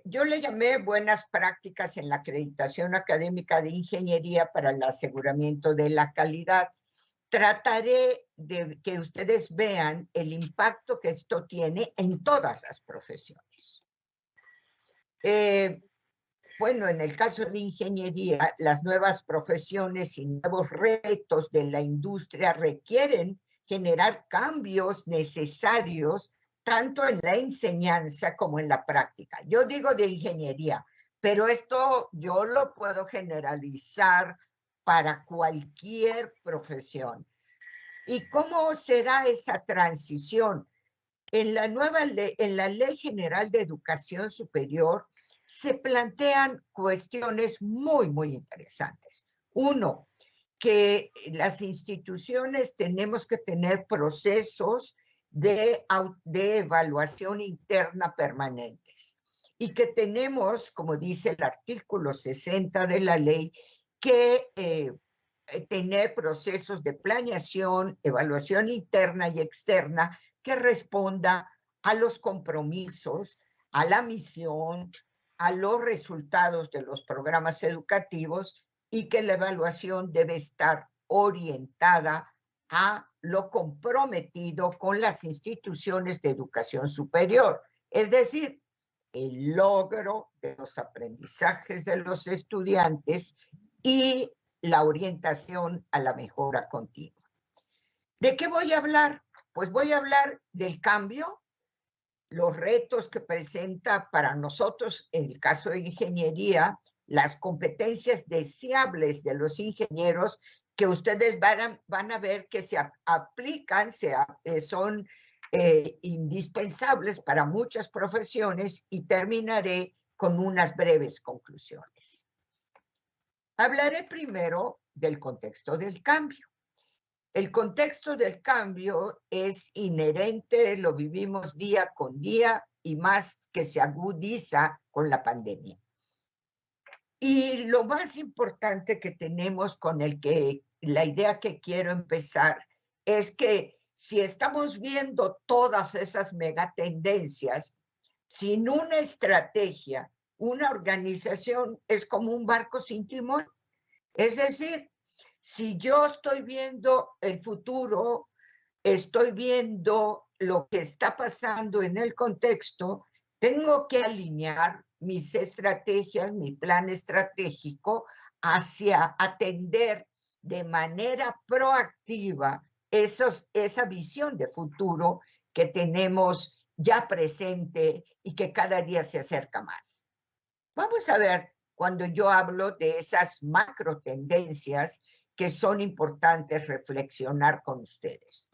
yo le llamé buenas prácticas en la acreditación académica de ingeniería para el aseguramiento de la calidad. Trataré de que ustedes vean el impacto que esto tiene en todas las profesiones. Bueno, en el caso de ingeniería, las nuevas profesiones y nuevos retos de la industria requieren generar cambios necesarios tanto en la enseñanza como en la práctica. Yo digo de ingeniería, pero esto yo lo puedo generalizar para cualquier profesión. ¿Y cómo será esa transición? En la nueva ley, en la Ley General de Educación Superior, se plantean cuestiones muy interesantes. Uno, que las instituciones tenemos que tener procesos de evaluación interna permanentes y que tenemos, como dice el artículo 60 de la ley, que tener procesos de planeación, evaluación interna y externa que responda a los compromisos, a la misión, a los resultados de los programas educativos y que la evaluación debe estar orientada a lo comprometido con las instituciones de educación superior, es decir, el logro de los aprendizajes de los estudiantes y la orientación a la mejora continua. ¿De qué voy a hablar? Pues voy a hablar del cambio, los retos que presenta para nosotros, en el caso de ingeniería, las competencias deseables de los ingenieros que ustedes van a ver que se aplican, son indispensables para muchas profesiones y terminaré con unas breves conclusiones. Hablaré primero del contexto del cambio. El contexto del cambio es inherente, lo vivimos día con día y más que se agudiza con la pandemia. Y lo más importante que tenemos la idea que quiero empezar es que si estamos viendo todas esas megatendencias, sin una estrategia, una organización es como un barco sin timón. Es decir, si yo estoy viendo el futuro, estoy viendo lo que está pasando en el contexto, tengo que alinear mis estrategias, mi plan estratégico hacia atender de manera proactiva esa visión de futuro que tenemos ya presente y que cada día se acerca más. Vamos a ver cuando yo hablo de esas macro tendencias que son importantes reflexionar con ustedes.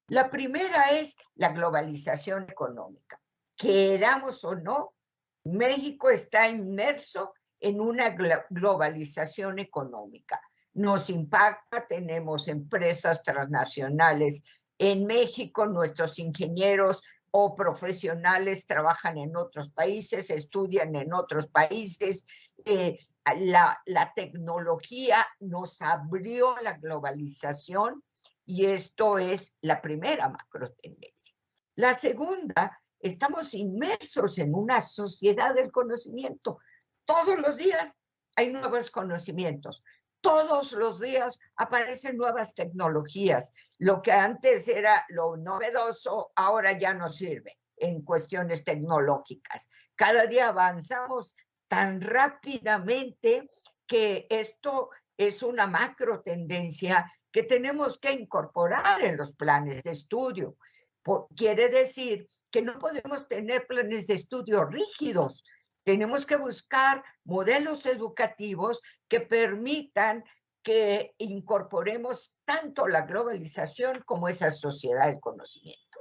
La primera es la globalización económica. Queramos o no, México está inmerso en una globalización económica. Nos impacta, tenemos empresas transnacionales en México, nuestros ingenieros o profesionales trabajan en otros países, estudian en otros países. La tecnología nos abrió la globalización y esto es la primera macro tendencia. La segunda, estamos inmersos en una sociedad del conocimiento. Todos los días hay nuevos conocimientos. Todos los días aparecen nuevas tecnologías. Lo que antes era lo novedoso, ahora ya no sirve en cuestiones tecnológicas. Cada día avanzamos tan rápidamente que esto es una macro tendencia que tenemos que incorporar en los planes de estudio. Quiere decir que no podemos tener planes de estudio rígidos. Tenemos que buscar modelos educativos que permitan que incorporemos tanto la globalización como esa sociedad del conocimiento.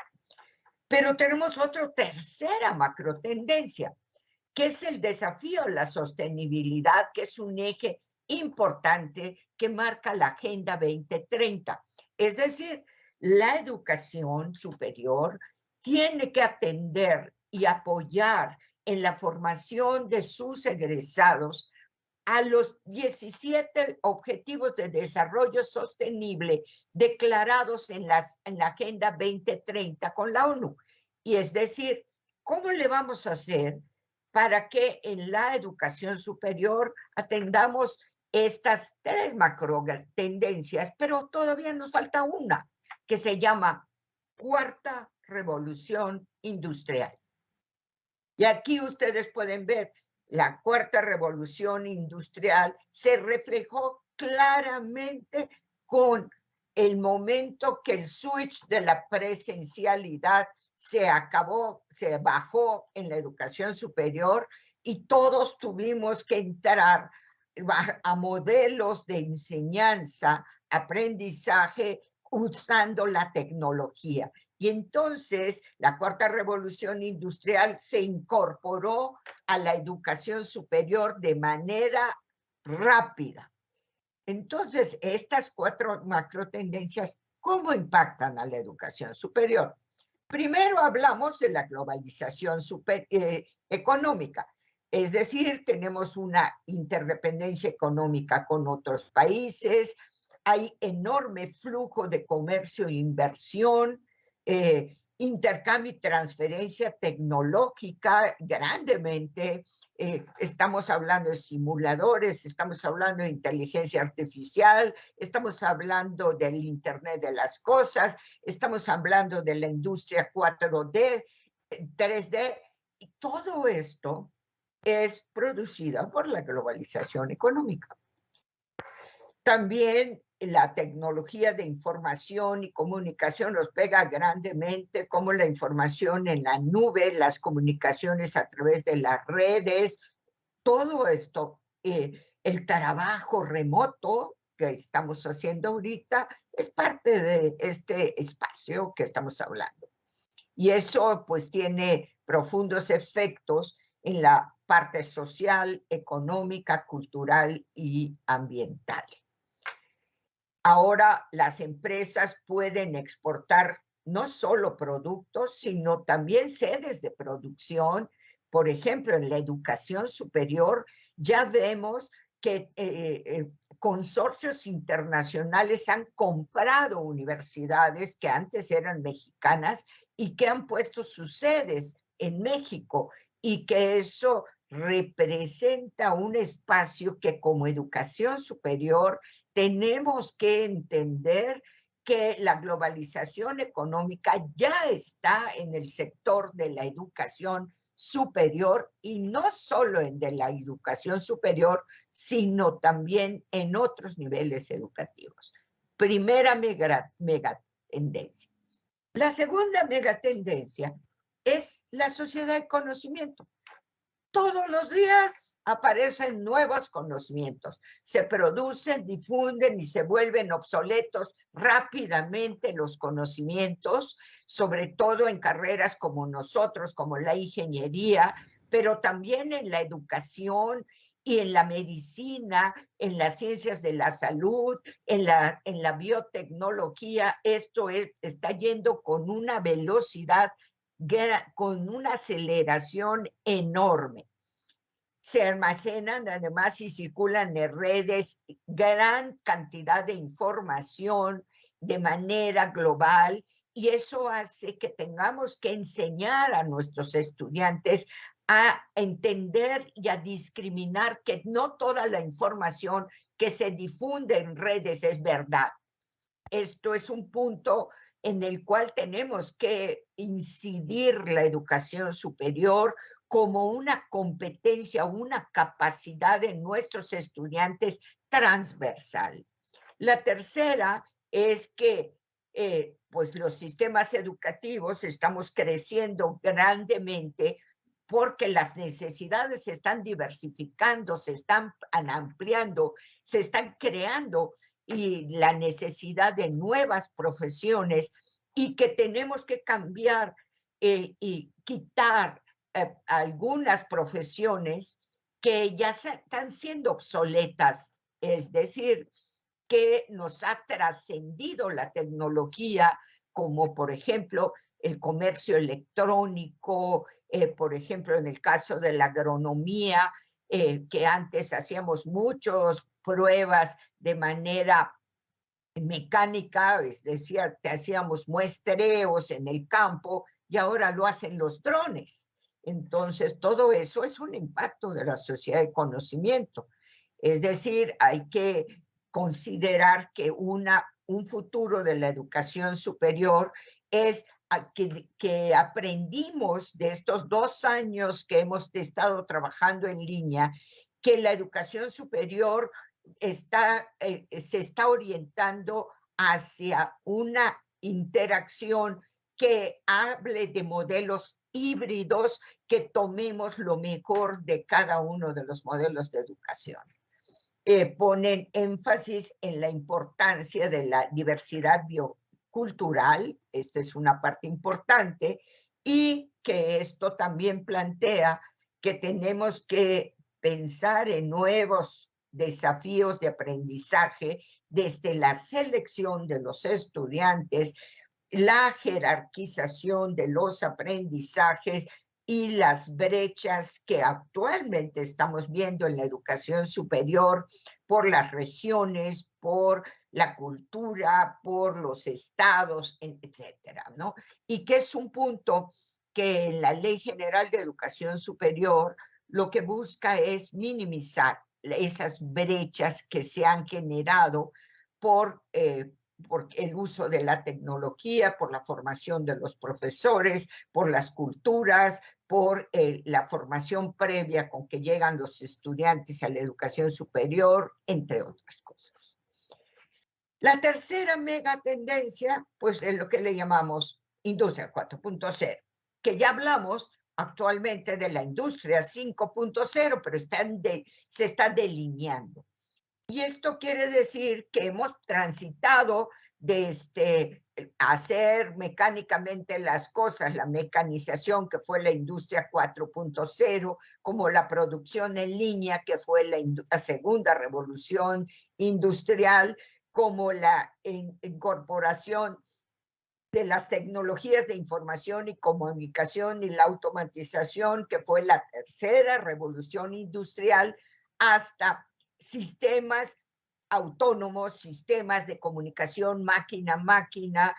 Pero tenemos otra tercera macro tendencia, que es el desafío a la sostenibilidad, que es un eje importante que marca la Agenda 2030. Es decir, la educación superior tiene que atender y apoyar en la formación de sus egresados a los 17 Objetivos de Desarrollo Sostenible declarados en la Agenda 2030 con la ONU. Y es decir, ¿cómo le vamos a hacer para que en la educación superior atendamos estas 3 macro tendencias, pero todavía nos falta una, que se llama cuarta revolución industrial. Y aquí ustedes pueden ver, la cuarta revolución industrial se reflejó claramente con el momento que el switch de la presencialidad se acabó, se bajó en la educación superior y todos tuvimos que entrar a modelos de enseñanza, aprendizaje, usando la tecnología. Y entonces la cuarta revolución industrial se incorporó a la educación superior de manera rápida. Entonces, estas 4 macro tendencias, ¿cómo impactan a la educación superior? Primero hablamos de la globalización económica, es decir, tenemos una interdependencia económica con otros países, hay enorme flujo de comercio e inversión, intercambio y transferencia tecnológica grandemente. Estamos hablando de simuladores, estamos hablando de inteligencia artificial, estamos hablando del Internet de las cosas, estamos hablando de la industria 4D, 3D, y todo esto es producida por la globalización económica. También la tecnología de información y comunicación nos pega grandemente, como la información en la nube, las comunicaciones a través de las redes, todo esto, el trabajo remoto que estamos haciendo ahorita es parte de este espacio que estamos hablando. Y eso pues tiene profundos efectos en la parte social, económica, cultural y ambiental. Ahora las empresas pueden exportar no solo productos, sino también sedes de producción. Por ejemplo, en la educación superior ya vemos que consorcios internacionales han comprado universidades que antes eran mexicanas y que han puesto sus sedes en México, y que eso representa un espacio que como educación superior tenemos que entender que la globalización económica ya está en el sector de la educación superior, y no solo en de la educación superior, sino también en otros niveles educativos. Primera mega tendencia. La segunda mega tendencia es la sociedad del conocimiento. Todos los días aparecen nuevos conocimientos, se producen, difunden y se vuelven obsoletos rápidamente los conocimientos, sobre todo en carreras como nosotros, como la ingeniería, pero también en la educación y en la medicina, en las ciencias de la salud, en la biotecnología. Esto está yendo con una velocidad, con una aceleración enorme. Se almacenan además y circulan en redes gran cantidad de información de manera global, y eso hace que tengamos que enseñar a nuestros estudiantes a entender y a discriminar que no toda la información que se difunde en redes es verdad. Esto es un punto en el cual tenemos que incidir la educación superior como una competencia, una capacidad de nuestros estudiantes transversal. La tercera es que pues los sistemas educativos estamos creciendo grandemente porque las necesidades se están diversificando, se están ampliando, se están creando, y la necesidad de nuevas profesiones, y que tenemos que cambiar y quitar algunas profesiones que ya están siendo obsoletas, es decir, que nos ha trascendido la tecnología, como por ejemplo el comercio electrónico, por ejemplo en el caso de la agronomía, que antes hacíamos muchas pruebas de manera mecánica, es decir, hacíamos muestreos en el campo, y ahora lo hacen los drones. Entonces, todo eso es un impacto de la sociedad de conocimiento. Es decir, hay que considerar que un futuro de la educación superior es que aprendimos de estos 2 años que hemos estado trabajando en línea, que la educación superior se está orientando hacia una interacción que hable de modelos híbridos, que tomemos lo mejor de cada uno de los modelos de educación. Ponen énfasis en la importancia de la diversidad biocultural, esta es una parte importante, y que esto también plantea que tenemos que pensar en nuevos desafíos de aprendizaje desde la selección de los estudiantes, la jerarquización de los aprendizajes y las brechas que actualmente estamos viendo en la educación superior por las regiones, por la cultura, por los estados, etcétera, ¿no? Y que es un punto que la Ley General de Educación Superior lo que busca es minimizar esas brechas que se han generado por el uso de la tecnología, por la formación de los profesores, por las culturas, por la formación previa con que llegan los estudiantes a la educación superior, entre otras cosas. La tercera mega tendencia, pues es lo que le llamamos Industria 4.0, que ya hablamos actualmente de la Industria 5.0, pero se está delineando. Y esto quiere decir que hemos transitado desde hacer mecánicamente las cosas, la mecanización, que fue la Industria 4.0, como la producción en línea, que fue la segunda revolución industrial, como la incorporación de las tecnologías de información y comunicación y la automatización, que fue la tercera revolución industrial, hasta sistemas autónomos, sistemas de comunicación máquina-máquina,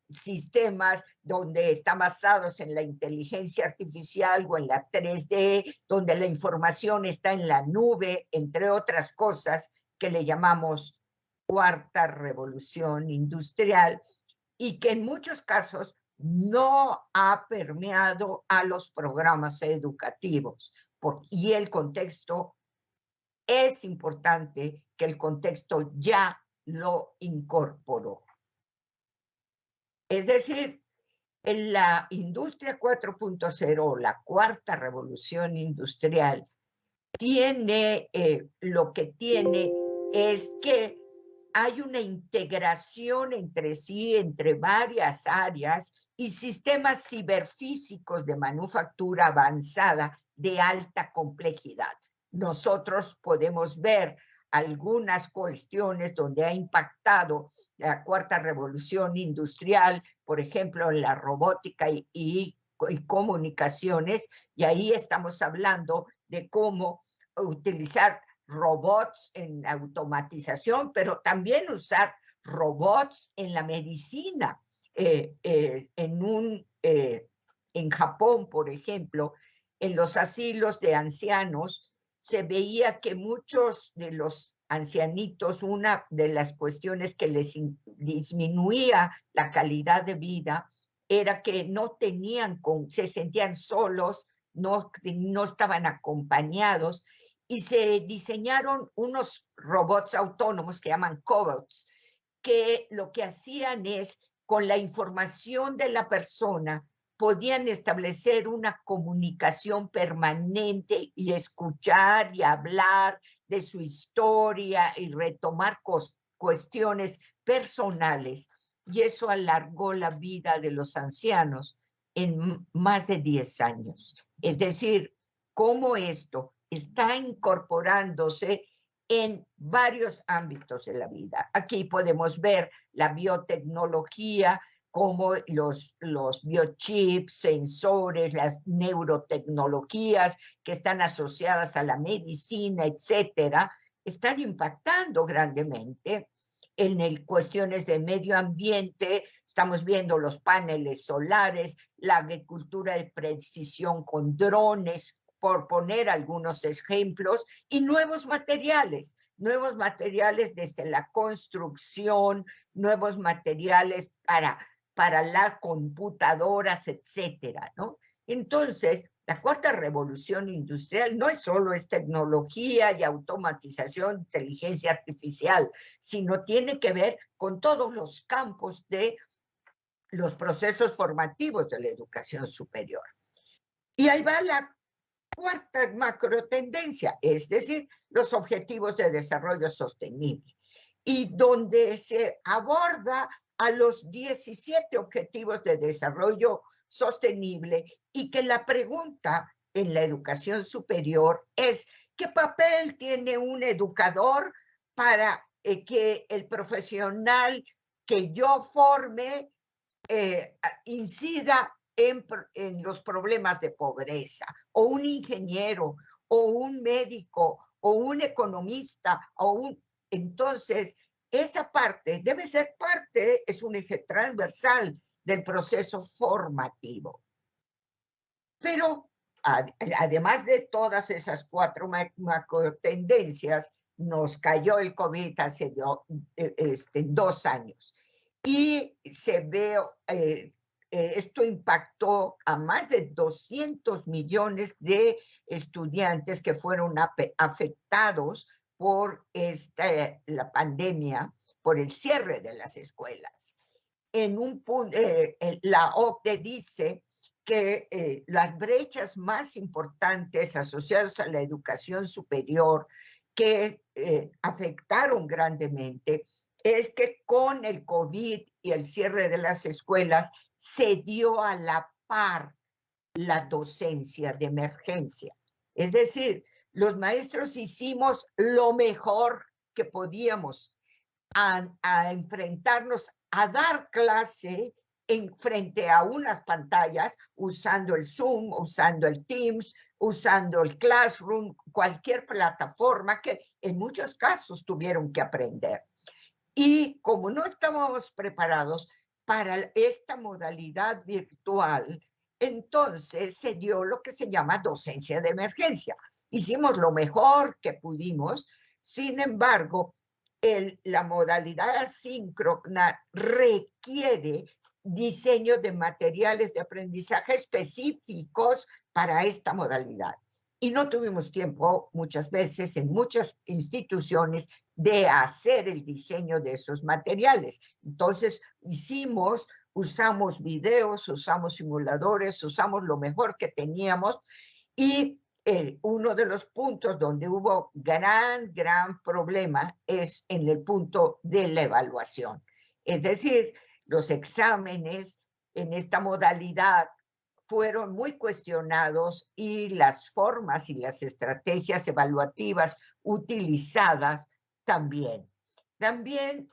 sistemas donde están basados en la inteligencia artificial o en la 3D, donde la información está en la nube, entre otras cosas que le llamamos cuarta revolución industrial, y que en muchos casos no ha permeado a los programas educativos. Y el contexto, es importante que el contexto ya lo incorporó. Es decir, en la Industria 4.0, la cuarta revolución industrial, lo que tiene es que hay una integración entre sí, entre varias áreas y sistemas ciberfísicos de manufactura avanzada de alta complejidad. Nosotros podemos ver algunas cuestiones donde ha impactado la cuarta revolución industrial, por ejemplo, en la robótica y comunicaciones, y ahí estamos hablando de cómo utilizar robots en automatización, pero también usar robots en la medicina. En Japón, por ejemplo, en los asilos de ancianos, se veía que muchos de los ancianitos, una de las cuestiones que les disminuía la calidad de vida era que no tenían, se sentían solos, no estaban acompañados, y se diseñaron unos robots autónomos que llaman cobots, que lo que hacían es, con la información de la persona, podían establecer una comunicación permanente y escuchar y hablar de su historia y retomar cuestiones personales. Y eso alargó la vida de los ancianos en más de 10 años. Es decir, cómo esto está incorporándose en varios ámbitos de la vida. Aquí podemos ver la biotecnología, como los biochips, sensores, las neurotecnologías que están asociadas a la medicina, etcétera, están impactando grandemente en cuestiones de medio ambiente, estamos viendo los paneles solares, la agricultura de precisión con drones, por poner algunos ejemplos, y nuevos materiales desde la construcción, nuevos materiales para las computadoras, etcétera, ¿no? Entonces, la cuarta revolución industrial no es solo tecnología y automatización, inteligencia artificial, sino tiene que ver con todos los campos de los procesos formativos de la educación superior. Y ahí va la cuarta macro tendencia, es decir, los objetivos de desarrollo sostenible, y donde se aborda a los 17 objetivos de desarrollo sostenible, y que la pregunta en la educación superior es: ¿qué papel tiene un educador para que el profesional que yo forme incida en los problemas de pobreza, o un ingeniero, o un médico, o un economista, entonces esa parte debe ser parte, es un eje transversal del proceso formativo. Pero además de todas esas cuatro macro tendencias, nos cayó el COVID hace 2 años. Y se ve, esto impactó a más de 200 millones de estudiantes que fueron afectados por la pandemia, por el cierre de las escuelas. En un punto, la OCDE dice que las brechas más importantes asociadas a la educación superior que afectaron grandemente es que con el COVID y el cierre de las escuelas se dio a la par la docencia de emergencia. Es decir, los maestros hicimos lo mejor que podíamos a enfrentarnos a dar clase frente a unas pantallas, usando el Zoom, usando el Teams, usando el Classroom, cualquier plataforma que en muchos casos tuvieron que aprender. Y como no estábamos preparados para esta modalidad virtual, entonces se dio lo que se llama docencia de emergencia. Hicimos lo mejor que pudimos, sin embargo, la modalidad asíncrona requiere diseño de materiales de aprendizaje específicos para esta modalidad. Y no tuvimos tiempo muchas veces en muchas instituciones de hacer el diseño de esos materiales. Entonces usamos videos, usamos simuladores, usamos lo mejor que teníamos, y uno de los puntos donde hubo gran problema es en el punto de la evaluación. Es decir, los exámenes en esta modalidad fueron muy cuestionados, y las formas y las estrategias evaluativas utilizadas también. También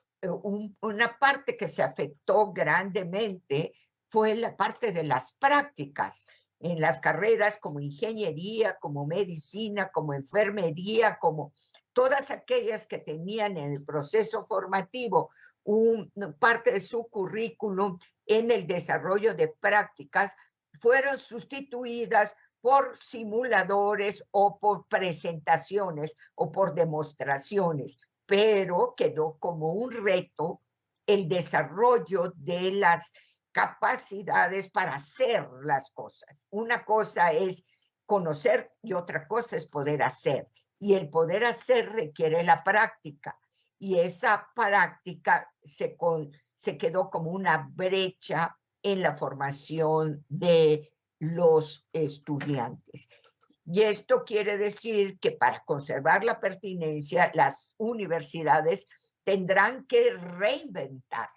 una parte que se afectó grandemente fue la parte de las prácticas en las carreras como ingeniería, como medicina, como enfermería, como todas aquellas que tenían en el proceso formativo parte de su currículum en el desarrollo de prácticas, fueron sustituidas por simuladores o por presentaciones o por demostraciones, pero quedó como un reto el desarrollo de las capacidades para hacer las cosas. Una cosa es conocer y otra cosa es poder hacer. Y el poder hacer requiere la práctica. Y esa práctica se quedó como una brecha en la formación de los estudiantes. Y esto quiere decir que para conservar la pertinencia, las universidades tendrán que reinventar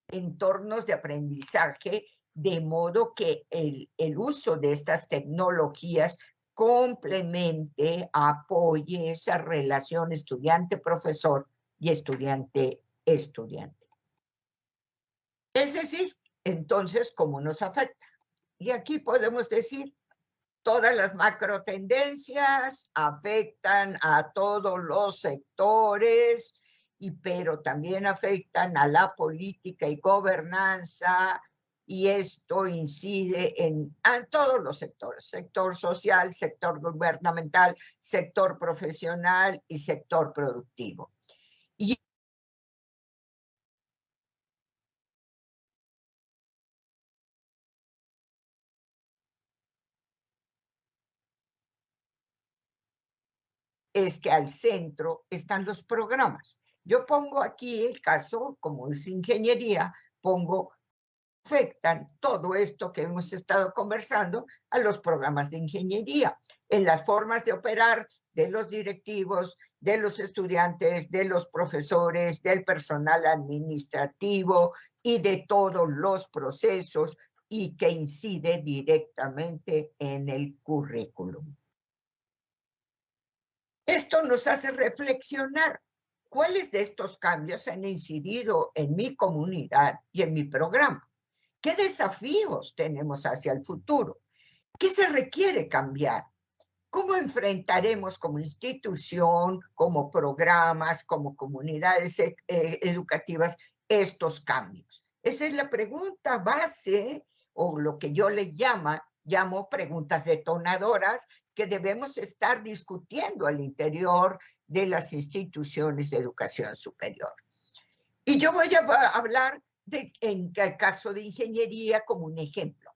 entornos de aprendizaje, de modo que el uso de estas tecnologías complemente, apoye esa relación estudiante-profesor y estudiante-estudiante. Es decir, entonces, ¿cómo nos afecta? Y aquí podemos decir, todas las macro tendencias afectan a todos los sectores pero también afectan a la política y gobernanza, y esto incide en todos los sectores: sector social, sector gubernamental, sector profesional y sector productivo. Y es que al centro están los programas. Yo pongo aquí el caso, como es ingeniería, pongo afectan todo esto que hemos estado conversando a los programas de ingeniería, en las formas de operar de los directivos, de los estudiantes, de los profesores, del personal administrativo y de todos los procesos, y que incide directamente en el currículum. Esto nos hace reflexionar cuáles de estos cambios han incidido en mi comunidad y en mi programa. ¿Qué desafíos tenemos hacia el futuro? ¿Qué se requiere cambiar? ¿Cómo enfrentaremos como institución, como programas, como comunidades educativas estos cambios? Esa es la pregunta base, o lo que yo le llamo preguntas detonadoras, que debemos estar discutiendo al interior de las instituciones de educación superior. Y yo voy a hablar en el caso de ingeniería como un ejemplo,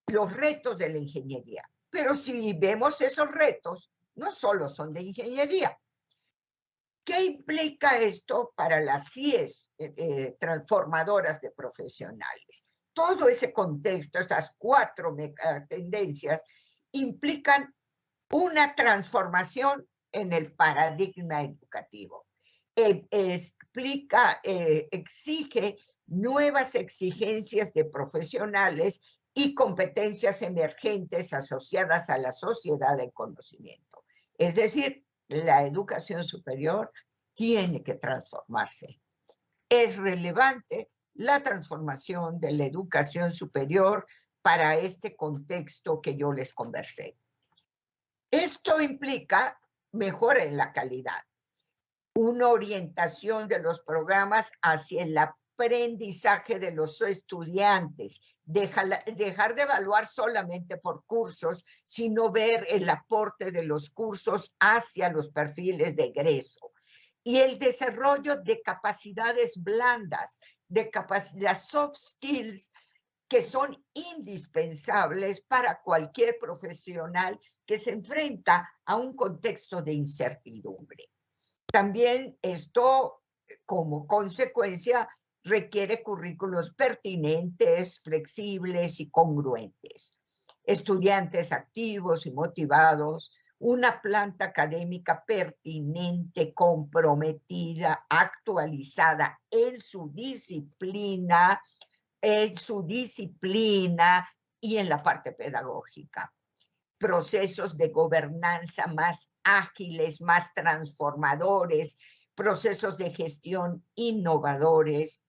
los retos de la ingeniería. Pero si vemos esos retos, no solo son de ingeniería. ¿Qué implica esto para las CIEs transformadoras de profesionales? Todo ese contexto, estas 4 tendencias, implican una transformación en el paradigma educativo. Exige nuevas exigencias de profesionales y competencias emergentes asociadas a la sociedad del conocimiento. Es decir, la educación superior tiene que transformarse. Es relevante la transformación de la educación superior para este contexto que yo les conversé. Esto implica mejora en la calidad, una orientación de los programas hacia el aprendizaje de los estudiantes, dejar de evaluar solamente por cursos, sino ver el aporte de los cursos hacia los perfiles de egreso, y el desarrollo de capacidades blandas, de las soft skills, que son indispensables para cualquier profesional que se enfrenta a un contexto de incertidumbre. También esto, como consecuencia, requiere currículos pertinentes, flexibles y congruentes, estudiantes activos y motivados, una planta académica pertinente, comprometida, actualizada en su disciplina y en la parte pedagógica. Procesos de gobernanza más ágiles, más transformadores, procesos de gestión innovadores,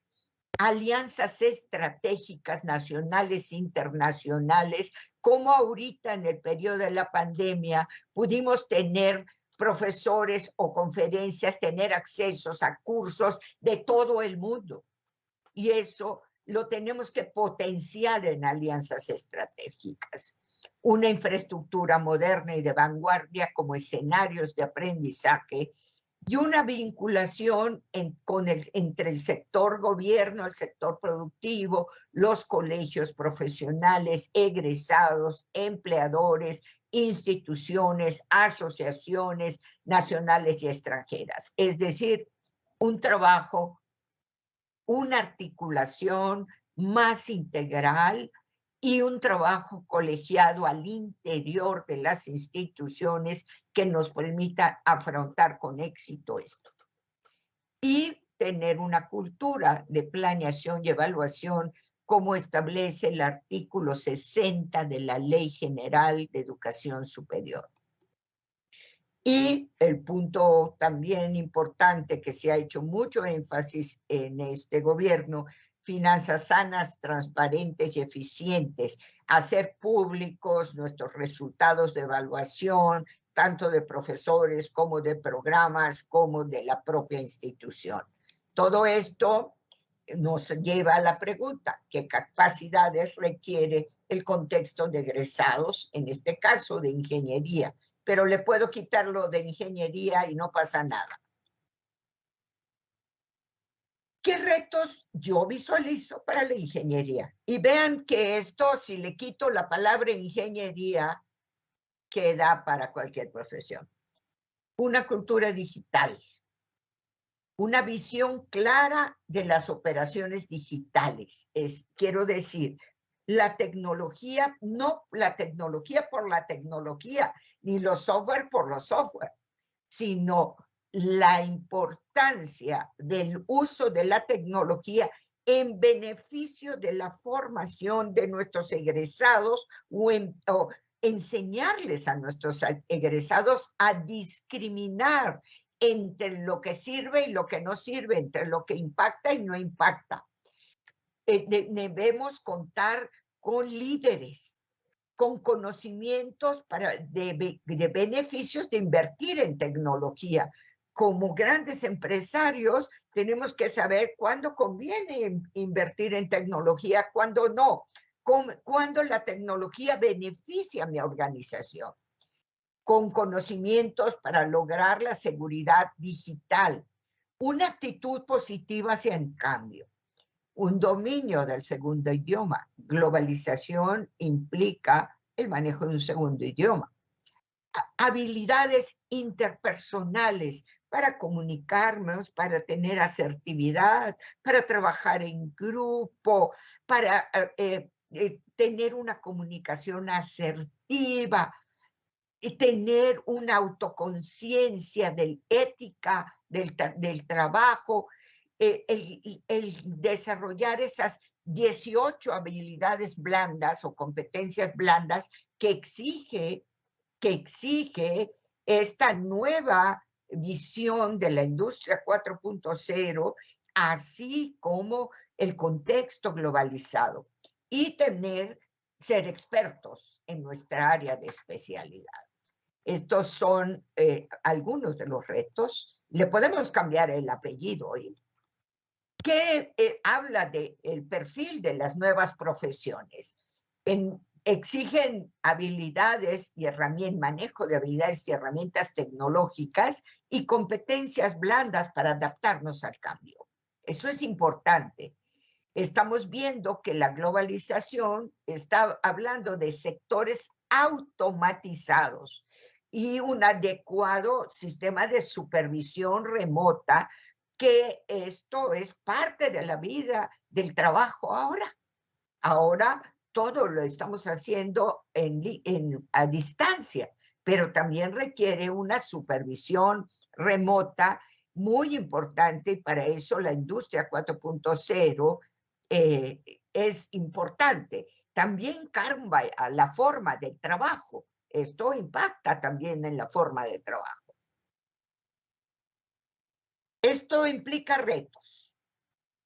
alianzas estratégicas nacionales e internacionales, como ahorita en el periodo de la pandemia pudimos tener profesores o conferencias, tener accesos a cursos de todo el mundo. Y eso lo tenemos que potenciar en alianzas estratégicas. Una infraestructura moderna y de vanguardia como escenarios de aprendizaje, y una vinculación entre el sector gobierno, el sector productivo, los colegios profesionales, egresados, empleadores, instituciones, asociaciones nacionales y extranjeras. Es decir, un trabajo, una articulación más integral y un trabajo colegiado al interior de las instituciones que nos permita afrontar con éxito esto. Y tener una cultura de planeación y evaluación, como establece el artículo 60 de la Ley General de Educación Superior. Y el punto también importante, que se ha hecho mucho énfasis en este gobierno: finanzas sanas, transparentes y eficientes, hacer públicos nuestros resultados de evaluación, tanto de profesores como de programas, como de la propia institución. Todo esto nos lleva a la pregunta, ¿qué capacidades requiere el contexto de egresados, en este caso de ingeniería? Pero le puedo quitar lo de ingeniería y no pasa nada. ¿Qué retos yo visualizo para la ingeniería? Y vean que esto, si le quito la palabra ingeniería, queda para cualquier profesión. Una cultura digital, una visión clara de las operaciones digitales. Quiero decir, la tecnología, no la tecnología por la tecnología, ni los software por los software, sino la importancia del uso de la tecnología en beneficio de la formación de nuestros egresados o enseñarles a nuestros egresados a discriminar entre lo que sirve y lo que no sirve, entre lo que impacta y no impacta. Debemos contar con líderes, con conocimientos de beneficios de invertir en tecnología. Como grandes empresarios, tenemos que saber cuándo conviene invertir en tecnología, cuándo no, cuándo la tecnología beneficia a mi organización, con conocimientos para lograr la seguridad digital, una actitud positiva hacia el cambio, un dominio del segundo idioma. Globalización implica el manejo de un segundo idioma. Habilidades interpersonales para comunicarnos, para tener asertividad, para trabajar en grupo, para tener una comunicación asertiva, y tener una autoconciencia de ética del trabajo, el desarrollar esas 18 habilidades blandas o competencias blandas que exige esta nueva visión de la industria 4.0, así como el contexto globalizado, y ser expertos en nuestra área de especialidad. Estos son algunos de los retos. Le podemos cambiar el apellido hoy, que habla del perfil de las nuevas profesiones. Exigen habilidades y manejo de habilidades y herramientas tecnológicas y competencias blandas para adaptarnos al cambio. Eso es importante. Estamos viendo que la globalización está hablando de sectores automatizados y un adecuado sistema de supervisión remota, que esto es parte de la vida del trabajo ahora. Ahora todo lo estamos haciendo a distancia, pero también requiere una supervisión remota muy importante, y para eso la industria 4.0 es importante. También cambia la forma del trabajo. Esto impacta también en la forma de trabajo. Esto implica retos.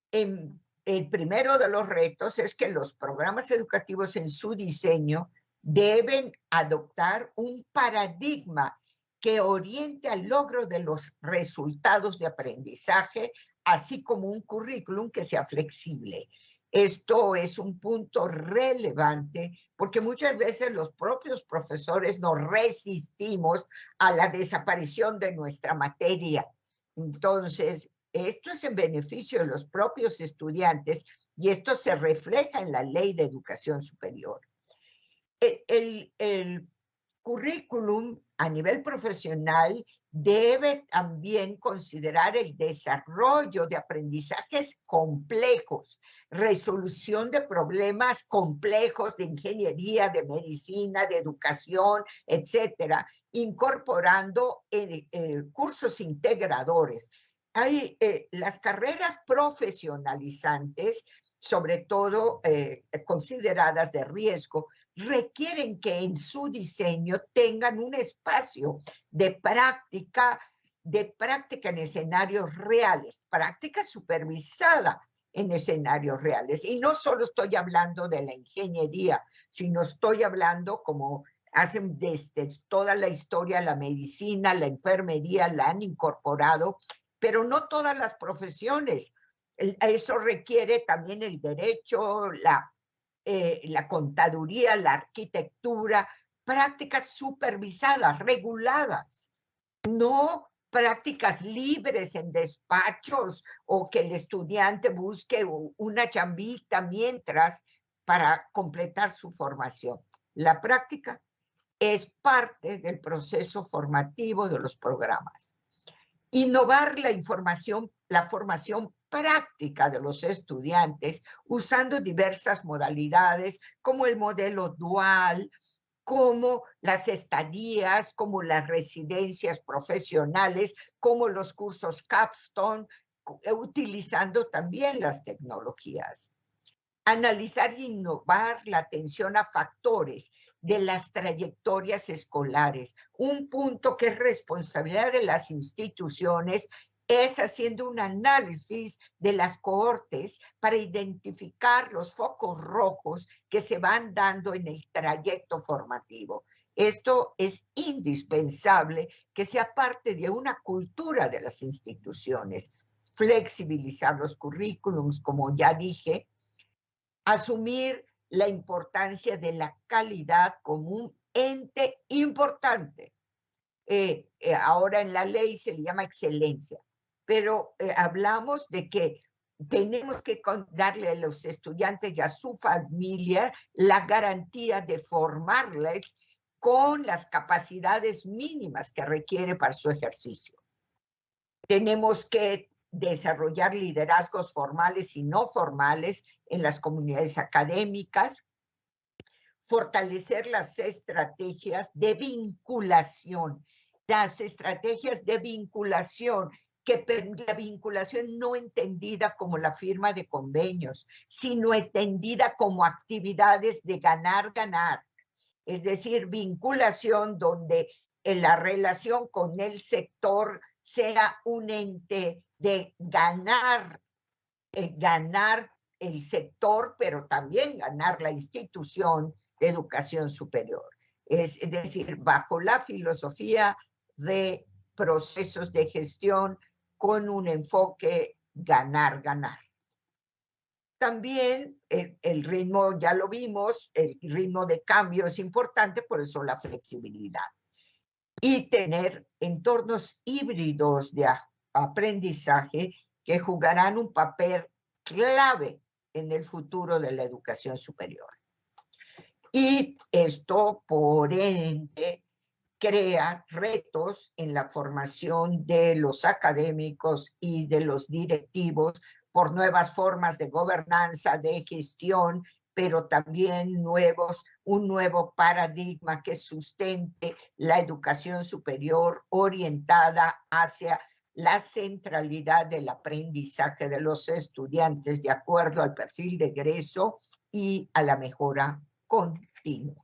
El primero de los retos es que los programas educativos en su diseño deben adoptar un paradigma que oriente al logro de los resultados de aprendizaje, así como un currículum que sea flexible. Esto es un punto relevante porque muchas veces los propios profesores nos resistimos a la desaparición de nuestra materia. Entonces, esto es en beneficio de los propios estudiantes y esto se refleja en la Ley de Educación Superior. El currículum a nivel profesional debe también considerar el desarrollo de aprendizajes complejos, resolución de problemas complejos de ingeniería, de medicina, de educación, etcétera, incorporando cursos integradores. Hay las carreras profesionalizantes, sobre todo consideradas de riesgo, requieren que en su diseño tengan un espacio de práctica en escenarios reales, práctica supervisada en escenarios reales. Y no solo estoy hablando de la ingeniería, sino estoy hablando, como hacen desde toda la historia, la medicina, la enfermería, la han incorporado, pero no todas las profesiones. Eso requiere también el derecho, la contaduría, la arquitectura, prácticas supervisadas, reguladas, no prácticas libres en despachos o que el estudiante busque una chambita mientras para completar su formación. La práctica es parte del proceso formativo de los programas. Innovar la formación práctica de los estudiantes usando diversas modalidades como el modelo dual, como las estadías, como las residencias profesionales, como los cursos capstone, utilizando también las tecnologías. Analizar e innovar la atención a factores de las trayectorias escolares. Un punto que es responsabilidad de las instituciones es haciendo un análisis de las cohortes para identificar los focos rojos que se van dando en el trayecto formativo. Esto es indispensable que sea parte de una cultura de las instituciones. Flexibilizar los currículums, como ya dije, asumir la importancia de la calidad como un ente importante. Ahora en la ley se le llama excelencia, pero hablamos de que tenemos que darle a los estudiantes y a su familia la garantía de formarles con las capacidades mínimas que requiere para su ejercicio. Tenemos que desarrollar liderazgos formales y no formales en las comunidades académicas, fortalecer las estrategias de vinculación. Las estrategias de vinculación, la vinculación no entendida como la firma de convenios, sino entendida como actividades de ganar-ganar. Es decir, vinculación donde la relación con el sector sea un ente de ganar el sector, pero también ganar la institución de educación superior. Es decir, bajo la filosofía de procesos de gestión con un enfoque ganar-ganar. También el ritmo, ya lo vimos, el ritmo de cambio es importante, por eso la flexibilidad. Y tener entornos híbridos de aprendizaje que jugarán un papel clave en el futuro de la educación superior. Y esto, por ende, crea retos en la formación de los académicos y de los directivos por nuevas formas de gobernanza, de gestión, pero también un nuevo paradigma que sustente la educación superior orientada hacia la centralidad del aprendizaje de los estudiantes de acuerdo al perfil de egreso y a la mejora continua.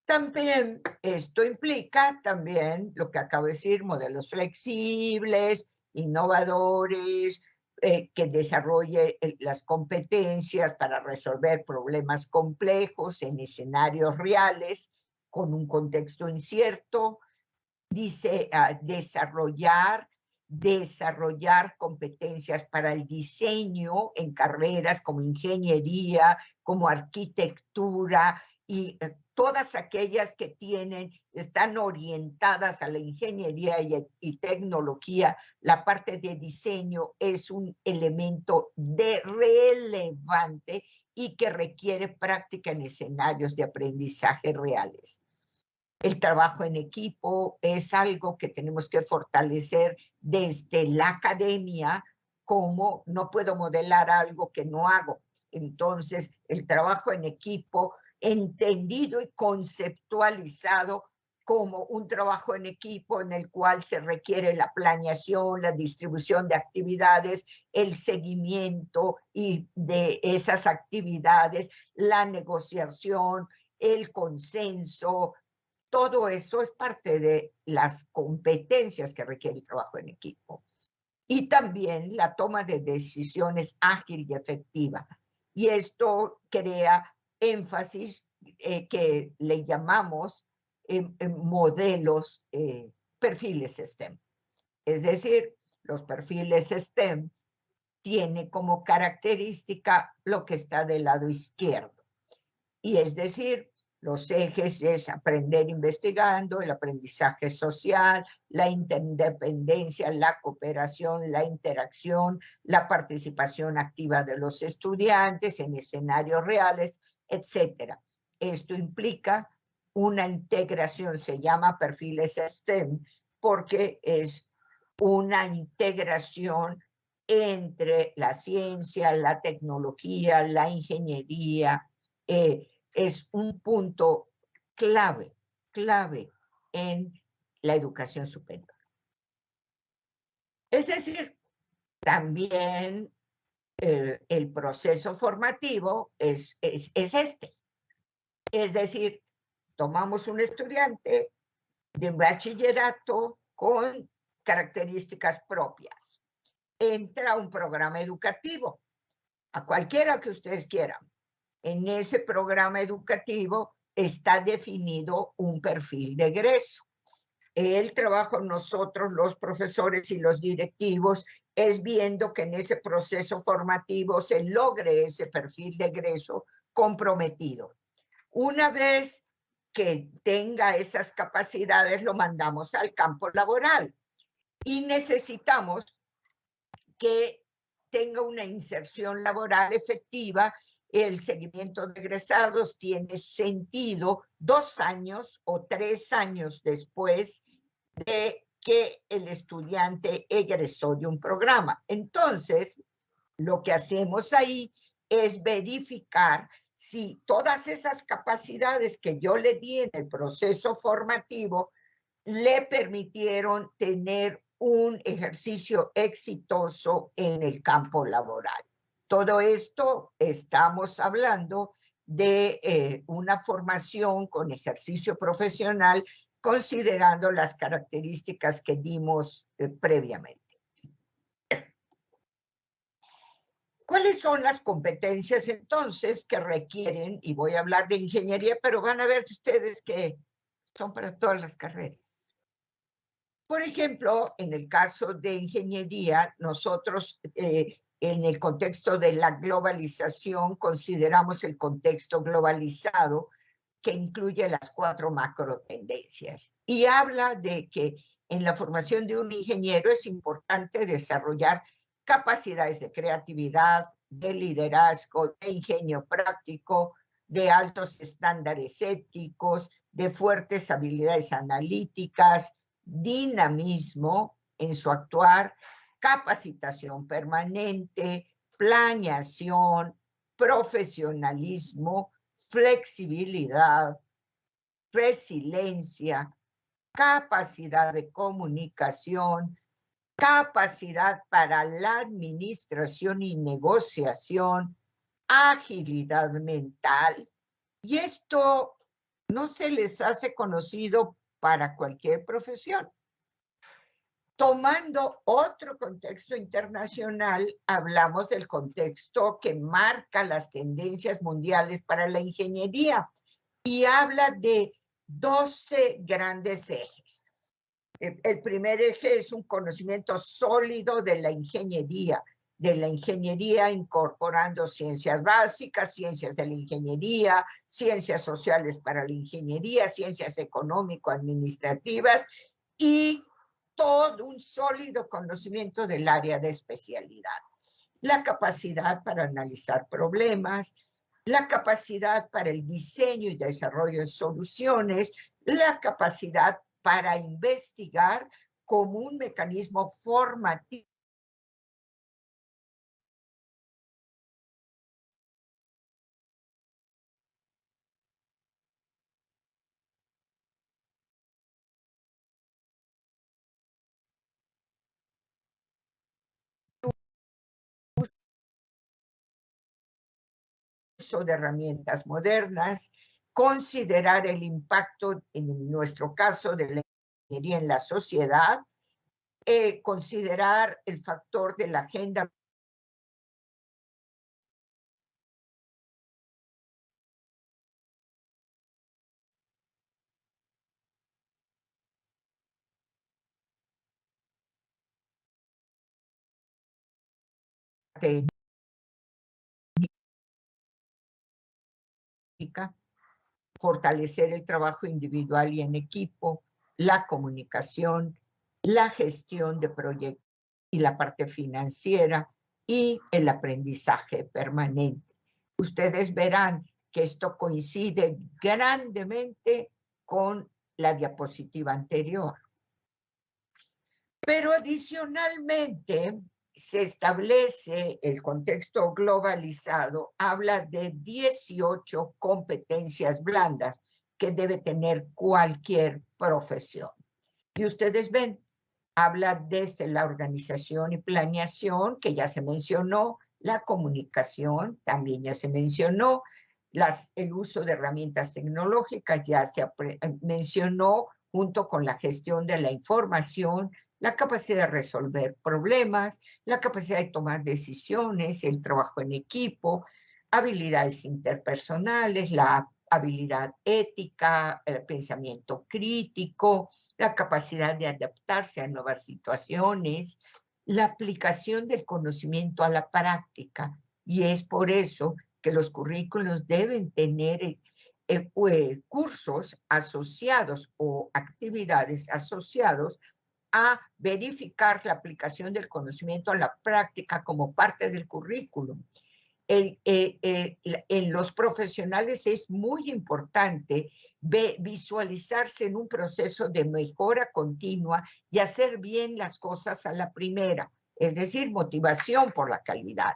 También esto implica también lo que acabo de decir, modelos flexibles, innovadores, que desarrolle las competencias para resolver problemas complejos en escenarios reales, con un contexto incierto. Dice desarrollar competencias para el diseño en carreras como ingeniería, como arquitectura y todas aquellas que están orientadas a la ingeniería y tecnología. La parte de diseño es un elemento relevante y que requiere práctica en escenarios de aprendizaje reales. El trabajo en equipo es algo que tenemos que fortalecer desde la academia, como no puedo modelar algo que no hago. Entonces, el trabajo en equipo, entendido y conceptualizado como un trabajo en equipo en el cual se requiere la planeación, la distribución de actividades, el seguimiento y de esas actividades, la negociación, el consenso. Todo eso es parte de las competencias que requiere el trabajo en equipo. Y también la toma de decisiones ágil y efectiva. Y esto crea énfasis que le llamamos modelos, perfiles STEM. Es decir, los perfiles STEM tienen como característica lo que está del lado izquierdo. Y es decir, los ejes es aprender investigando, el aprendizaje social, la interdependencia, la cooperación, la interacción, la participación activa de los estudiantes en escenarios reales, etc. Esto implica una integración, se llama perfiles STEM, porque es una integración entre la ciencia, la tecnología, la ingeniería, es un punto clave en la educación superior. Es decir, también el proceso formativo es este. Es decir, tomamos un estudiante de bachillerato con características propias. Entra a un programa educativo, a cualquiera que ustedes quieran. En ese programa educativo está definido un perfil de egreso. El trabajo nosotros, los profesores y los directivos, es viendo que en ese proceso formativo se logre ese perfil de egreso comprometido. Una vez que tenga esas capacidades, lo mandamos al campo laboral y necesitamos que tenga una inserción laboral efectiva. El seguimiento de egresados tiene sentido 2 años o 3 años después de que el estudiante egresó de un programa. Entonces, lo que hacemos ahí es verificar si todas esas capacidades que yo le di en el proceso formativo le permitieron tener un ejercicio exitoso en el campo laboral. Todo esto estamos hablando de una formación con ejercicio profesional, considerando las características que dimos previamente. ¿Cuáles son las competencias entonces que requieren? Y voy a hablar de ingeniería, pero van a ver ustedes que son para todas las carreras. Por ejemplo, en el caso de ingeniería, nosotros en el contexto de la globalización consideramos el contexto globalizado que incluye las 4 macro tendencias y habla de que en la formación de un ingeniero es importante desarrollar capacidades de creatividad, de liderazgo, de ingenio práctico, de altos estándares éticos, de fuertes habilidades analíticas, dinamismo en su actuar, capacitación permanente, planeación, profesionalismo, flexibilidad, resiliencia, capacidad de comunicación, capacidad para la administración y negociación, agilidad mental. Y esto no se les hace conocido para cualquier profesión. Tomando otro contexto internacional, hablamos del contexto que marca las tendencias mundiales para la ingeniería y habla de 12 grandes ejes. El primer eje es un conocimiento sólido de la ingeniería incorporando ciencias básicas, ciencias de la ingeniería, ciencias sociales para la ingeniería, ciencias económico-administrativas y todo un sólido conocimiento del área de especialidad. La capacidad para analizar problemas, la capacidad para el diseño y desarrollo de soluciones, la capacidad para investigar como un mecanismo formativo de herramientas modernas, considerar el impacto, en nuestro caso, de la ingeniería en la sociedad, considerar el factor de la agenda fortalecer el trabajo individual y en equipo, la comunicación, la gestión de proyectos y la parte financiera y el aprendizaje permanente. Ustedes verán que esto coincide grandemente con la diapositiva anterior. Pero adicionalmente se establece el contexto globalizado, habla de 18 competencias blandas que debe tener cualquier profesión. Y ustedes ven, habla desde la organización y planeación, que ya se mencionó, la comunicación, también ya se mencionó, el uso de herramientas tecnológicas, ya se mencionó, junto con la gestión de la información, la capacidad de resolver problemas, la capacidad de tomar decisiones, el trabajo en equipo, habilidades interpersonales, la habilidad ética, el pensamiento crítico, la capacidad de adaptarse a nuevas situaciones, la aplicación del conocimiento a la práctica. Y es por eso que los currículos deben tener cursos asociados o actividades asociados a verificar la aplicación del conocimiento a la práctica como parte del currículum. En los profesionales es muy importante visualizarse en un proceso de mejora continua y hacer bien las cosas a la primera, es decir, motivación por la calidad.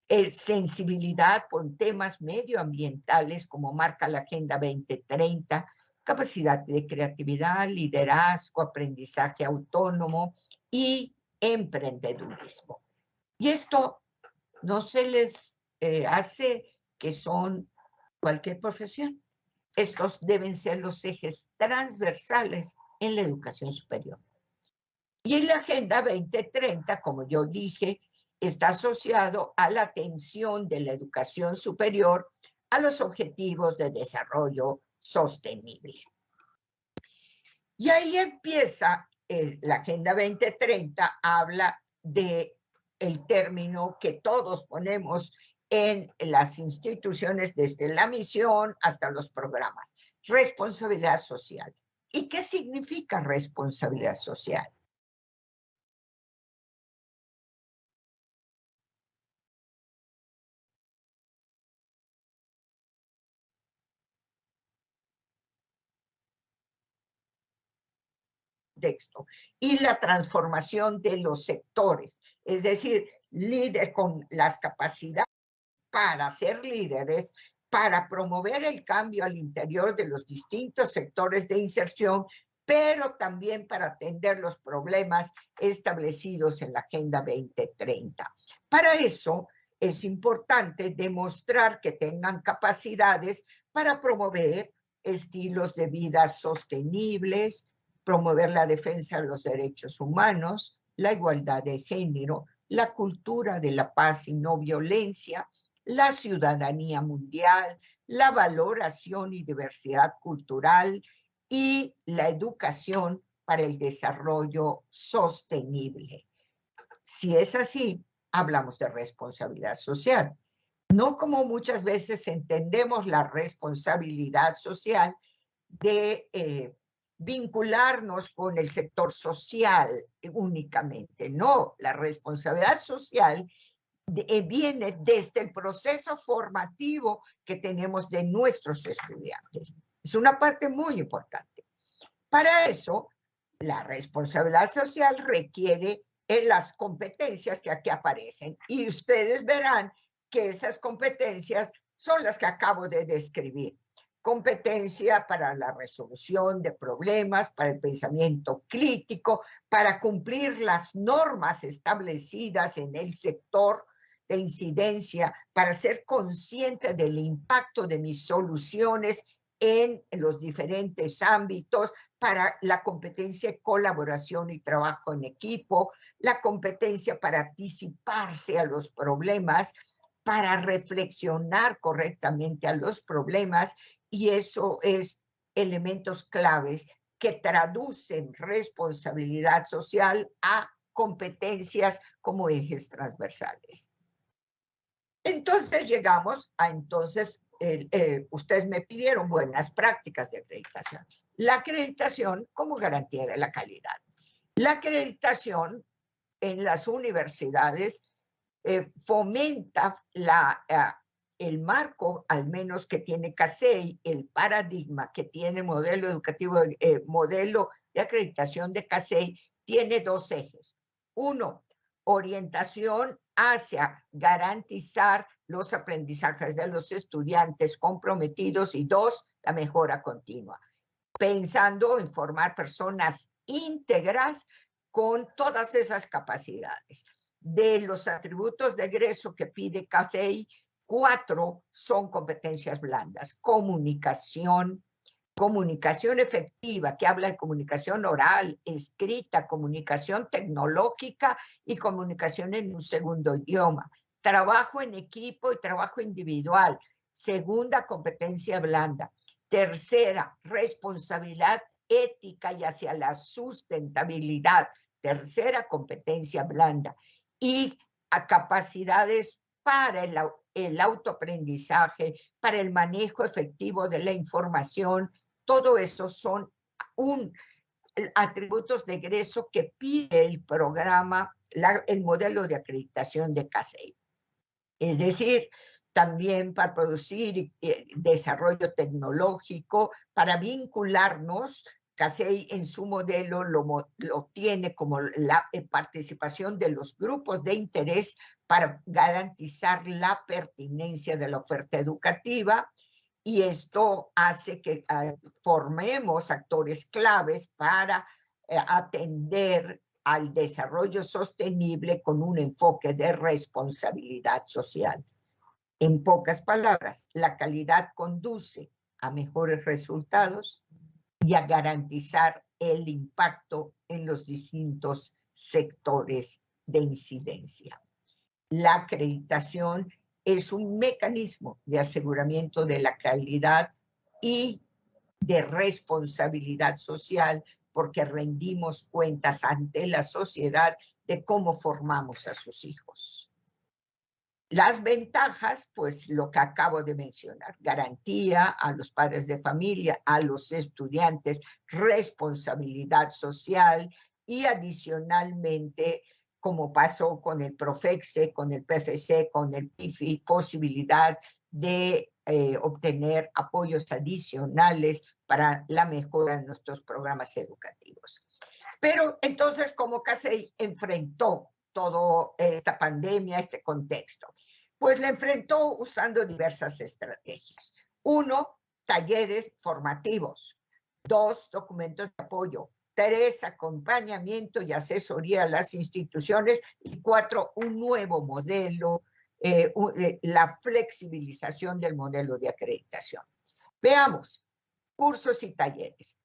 Sensibilidad por temas medioambientales como marca la Agenda 2030, capacidad de creatividad, liderazgo, aprendizaje autónomo y emprendedurismo. Y esto no se les hace que son cualquier profesión. Estos deben ser los ejes transversales en la educación superior. Y en la Agenda 2030, como yo dije, está asociado a la atención de la educación superior a los objetivos de desarrollo sostenible. Y ahí empieza la Agenda 2030, habla de el término que todos ponemos en las instituciones, desde la misión hasta los programas, responsabilidad social. ¿Y qué significa responsabilidad social? Texto y la transformación de los sectores, es decir, líder con las capacidades para ser líderes, para promover el cambio al interior de los distintos sectores de inserción, pero también para atender los problemas establecidos en la Agenda 2030. Para eso es importante demostrar que tengan capacidades para promover estilos de vida sostenibles, promover la defensa de los derechos humanos, la igualdad de género, la cultura de la paz y no violencia, la ciudadanía mundial, la valoración y diversidad cultural y la educación para el desarrollo sostenible. Si es así, hablamos de responsabilidad social. No como muchas veces entendemos la responsabilidad social de vincularnos con el sector social únicamente. No, la responsabilidad social viene desde el proceso formativo que tenemos de nuestros estudiantes. Es una parte muy importante. Para eso, la responsabilidad social requiere las competencias que aquí aparecen. Y ustedes verán que esas competencias son las que acabo de describir. Competencia para la resolución de problemas, para el pensamiento crítico, para cumplir las normas establecidas en el sector de incidencia, para ser consciente del impacto de mis soluciones en los diferentes ámbitos, para la competencia de colaboración y trabajo en equipo, la competencia para anticiparse a los problemas, para reflexionar correctamente a los problemas, y eso es elementos claves que traducen responsabilidad social a competencias como ejes transversales. Entonces llegamos a, ustedes me pidieron buenas prácticas de acreditación. La acreditación como garantía de la calidad. La acreditación en las universidades fomenta el marco, al menos que tiene CASEI, el paradigma que tiene modelo educativo, modelo de acreditación de CASEI, tiene dos ejes. Uno, orientación hacia garantizar los aprendizajes de los estudiantes comprometidos, y dos, la mejora continua, pensando en formar personas íntegras con todas esas capacidades. De los atributos de egreso que pide CASEI, 4 son competencias blandas: comunicación, comunicación efectiva, que habla de comunicación oral, escrita, comunicación tecnológica y comunicación en un segundo idioma, trabajo en equipo y trabajo individual, segunda competencia blanda. Tercera, responsabilidad ética y hacia la sustentabilidad, tercera competencia blanda. Y a capacidades para el autoaprendizaje, para el manejo efectivo de la información. Todo eso son atributos de egreso que pide el programa, el modelo de acreditación de CASEI. Es decir, también para producir desarrollo tecnológico, para vincularnos. CASEI en su modelo lo tiene como la participación de los grupos de interés para garantizar la pertinencia de la oferta educativa, y esto hace que formemos actores claves para atender al desarrollo sostenible con un enfoque de responsabilidad social. En pocas palabras, la calidad conduce a mejores resultados y a garantizar el impacto en los distintos sectores de incidencia. La acreditación es un mecanismo de aseguramiento de la calidad y de responsabilidad social, porque rendimos cuentas ante la sociedad de cómo formamos a sus hijos. Las ventajas, pues lo que acabo de mencionar: garantía a los padres de familia, a los estudiantes, responsabilidad social, y adicionalmente, como pasó con el PROFECSE, con el PFC, con el PIFI, posibilidad de obtener apoyos adicionales para la mejora de nuestros programas educativos. Pero entonces, ¿cómo CASEI enfrentó toda esta pandemia, este contexto? Pues la enfrentó usando diversas estrategias. 1, talleres formativos. 2, documentos de apoyo. 3, acompañamiento y asesoría a las instituciones. Y 4, un nuevo modelo, la flexibilización del modelo de acreditación. Veamos, cursos y talleres.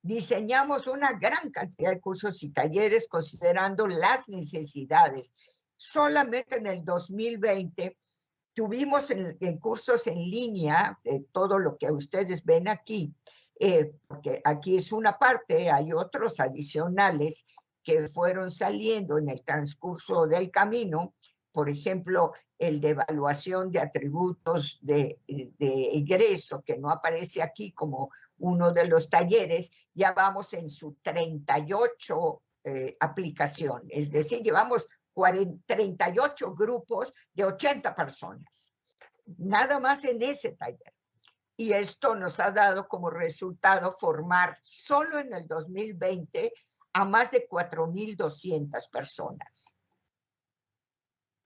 Diseñamos una gran cantidad de cursos y talleres considerando las necesidades. Solamente en el 2020 tuvimos en cursos en línea, todo lo que ustedes ven aquí, porque aquí es una parte, hay otros adicionales que fueron saliendo en el transcurso del camino. Por ejemplo, el de evaluación de atributos de egreso, que no aparece aquí como uno de los talleres. Ya vamos en su 38 aplicación, es decir, llevamos 38 grupos de 80 personas, nada más en ese taller. Y esto nos ha dado como resultado formar solo en el 2020 a más de 4,200 personas.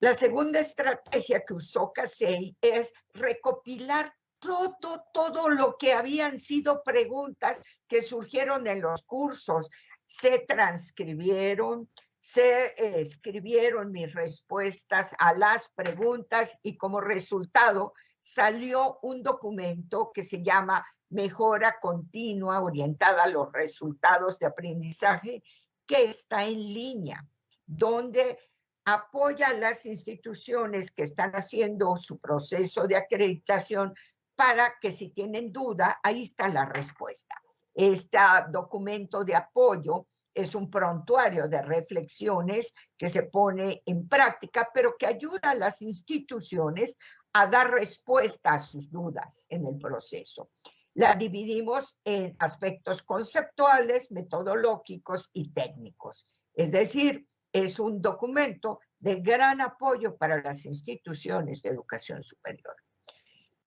La segunda estrategia que usó CASEI es recopilar todo lo que habían sido preguntas que surgieron en los cursos. Se transcribieron, se escribieron mis respuestas a las preguntas, y como resultado salió un documento que se llama Mejora Continua orientada a los resultados de aprendizaje, que está en línea, donde apoya a las instituciones que están haciendo su proceso de acreditación para que, si tienen duda, ahí está la respuesta. Este documento de apoyo es un prontuario de reflexiones que se pone en práctica, pero que ayuda a las instituciones a dar respuesta a sus dudas en el proceso. La dividimos en aspectos conceptuales, metodológicos y técnicos. Es decir, es un documento de gran apoyo para las instituciones de educación superior.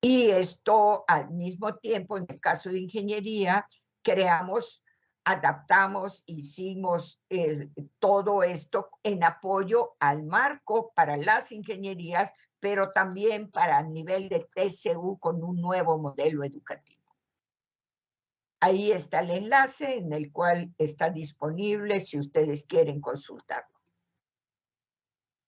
Y esto al mismo tiempo, en el caso de ingeniería, creamos, adaptamos, hicimos todo esto en apoyo al marco para las ingenierías, pero también para el nivel de TCU con un nuevo modelo educativo. Ahí está el enlace en el cual está disponible si ustedes quieren consultarlo.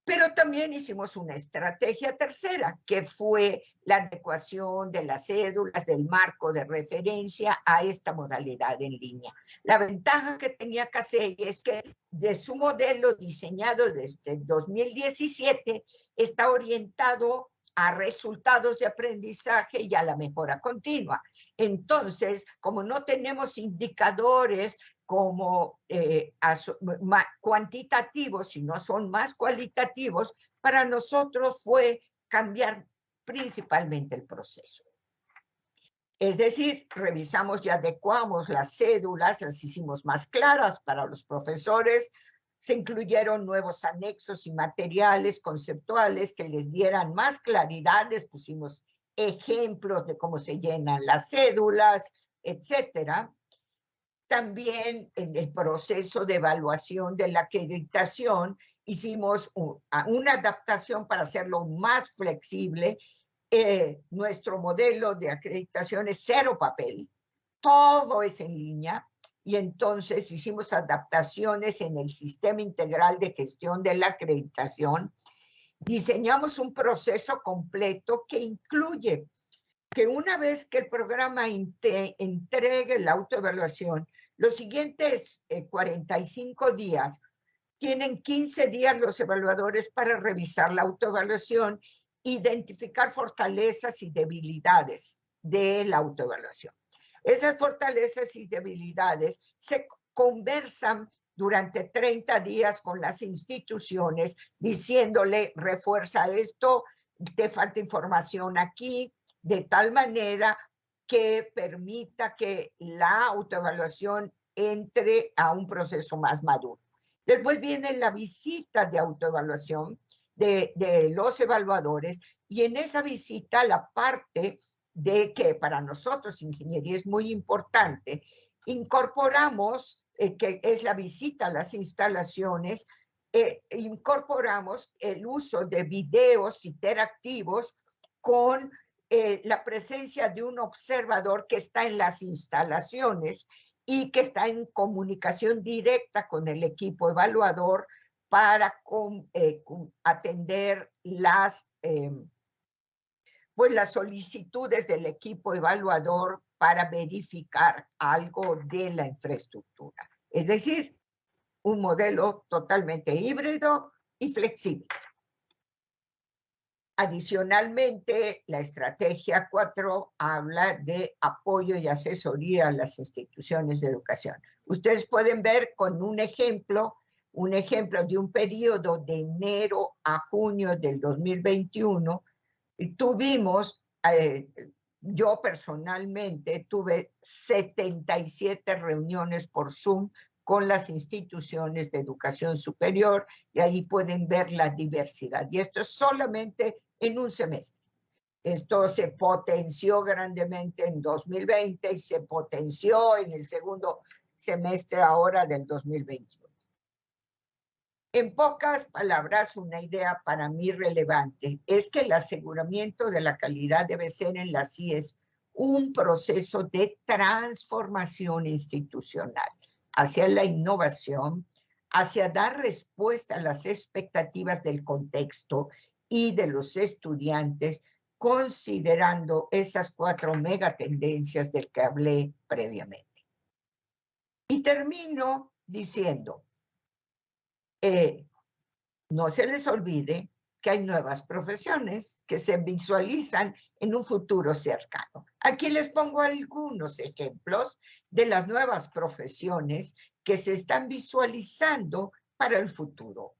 Pero también hicimos una estrategia tercera, que fue la adecuación de las cédulas del marco de referencia a esta modalidad en línea. La ventaja que tenía CASEI es que de su modelo diseñado desde 2017 está orientado a resultados de aprendizaje y a la mejora continua. Entonces, como no tenemos indicadores como cuantitativos, sino son más cualitativos, para nosotros fue cambiar principalmente el proceso. Es decir, revisamos y adecuamos las cédulas, las hicimos más claras para los profesores, se incluyeron nuevos anexos y materiales conceptuales que les dieran más claridad, les pusimos ejemplos de cómo se llenan las cédulas, etcétera. También en el proceso de evaluación de la acreditación hicimos una adaptación para hacerlo más flexible. Nuestro modelo de acreditación es 0 papel, todo es en línea, y entonces hicimos adaptaciones en el sistema integral de gestión de la acreditación. Diseñamos un proceso completo que incluye que una vez que el programa entregue la autoevaluación, los siguientes 45 días, tienen 15 días los evaluadores para revisar la autoevaluación, identificar fortalezas y debilidades de la autoevaluación. Esas fortalezas y debilidades se conversan durante 30 días con las instituciones, diciéndole, refuerza esto, te falta información aquí, de tal manera que permita que la autoevaluación entre a un proceso más maduro. Después viene la visita de autoevaluación de los evaluadores, y en esa visita la parte de que para nosotros ingeniería es muy importante, incorporamos, que es la visita a las instalaciones, incorporamos el uso de videos interactivos con la presencia de un observador que está en las instalaciones y que está en comunicación directa con el equipo evaluador para atender las solicitudes del equipo evaluador para verificar algo de la infraestructura. Es decir, un modelo totalmente híbrido y flexible. Adicionalmente, la estrategia 4 habla de apoyo y asesoría a las instituciones de educación. Ustedes pueden ver con un ejemplo de un periodo de enero a junio del 2021. Y tuvimos, yo personalmente tuve 77 reuniones por Zoom con las instituciones de educación superior, y ahí pueden ver la diversidad. Y esto es solamente en un semestre. Esto se potenció grandemente en 2020 y se potenció en el segundo semestre ahora del 2021. En pocas palabras, una idea para mí relevante es que el aseguramiento de la calidad debe ser en la CIES un proceso de transformación institucional hacia la innovación, hacia dar respuesta a las expectativas del contexto y de los estudiantes, considerando esas 4 megatendencias del que hablé previamente. Y termino diciendo, no se les olvide que hay nuevas profesiones que se visualizan en un futuro cercano. Aquí les pongo algunos ejemplos de las nuevas profesiones que se están visualizando para el futuro.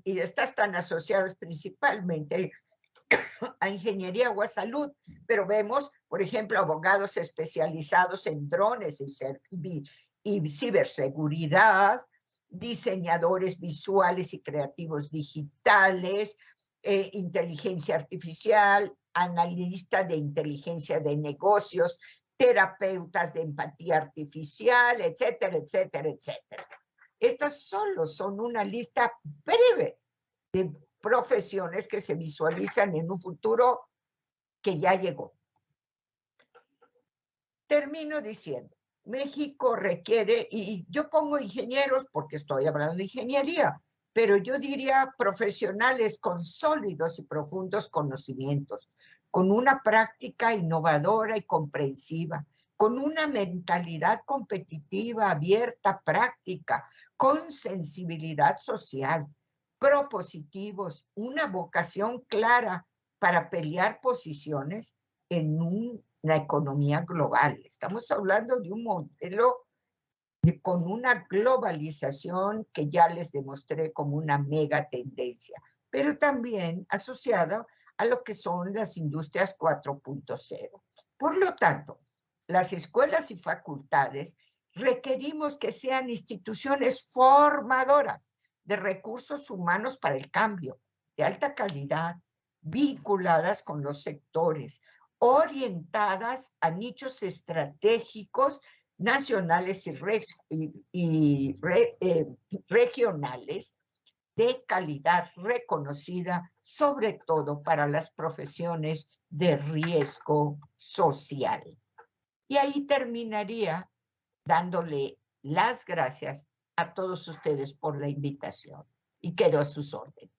Y estas están asociadas principalmente a ingeniería o a salud, pero vemos, por ejemplo, abogados especializados en drones y ciberseguridad, diseñadores visuales y creativos digitales, inteligencia artificial, analistas de inteligencia de negocios, terapeutas de empatía artificial, etcétera, etcétera, etcétera. Estas solo son una lista breve de profesiones que se visualizan en un futuro que ya llegó. Termino diciendo, México requiere, y yo pongo ingenieros porque estoy hablando de ingeniería, pero yo diría profesionales con sólidos y profundos conocimientos, con una práctica innovadora y comprensiva, con una mentalidad competitiva, abierta, práctica, con sensibilidad social, propositivos, una vocación clara para pelear posiciones en una economía global. Estamos hablando de un modelo con una globalización que ya les demostré como una mega tendencia, pero también asociada a lo que son las industrias 4.0. Por lo tanto, las escuelas y facultades requerimos que sean instituciones formadoras de recursos humanos para el cambio, de alta calidad, vinculadas con los sectores, orientadas a nichos estratégicos nacionales y regionales de calidad reconocida, sobre todo para las profesiones de riesgo social. Y ahí terminaría dándole las gracias a todos ustedes por la invitación y quedo a sus órdenes.